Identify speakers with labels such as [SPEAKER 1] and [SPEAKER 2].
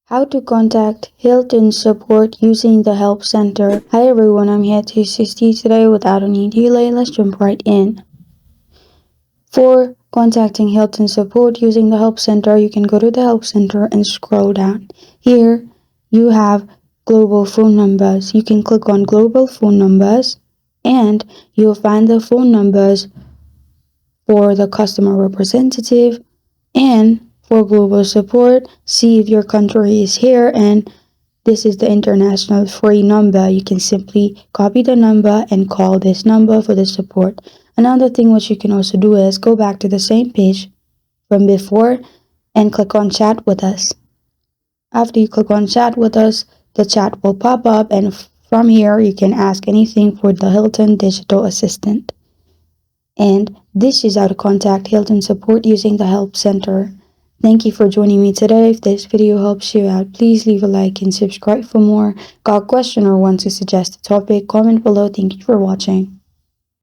[SPEAKER 1] How to contact Hilton support using the Help Center. Hi everyone, I'm here to assist you today without any delay. Let's jump right in. For contacting Hilton support using the Help Center, you can go to the Help Center and scroll down. Here you have global phone numbers. You can click on global phone numbers and you'll find the phone numbers for the customer representative and for global support. See if your country is here, and this is the international free number. You can simply copy the number and call this number for the support. Another thing which you can also do is go back to the same page from before and click on chat with us. After you click on chat with us, the chat will pop up, and from here you can ask anything for the Hilton digital assistant. And this is how to contact Hilton support using the Help Center. Thank you for joining me today. If this video helps you out, please leave a like and subscribe for more. Got a question or want to suggest a topic? Comment below. Thank you for watching.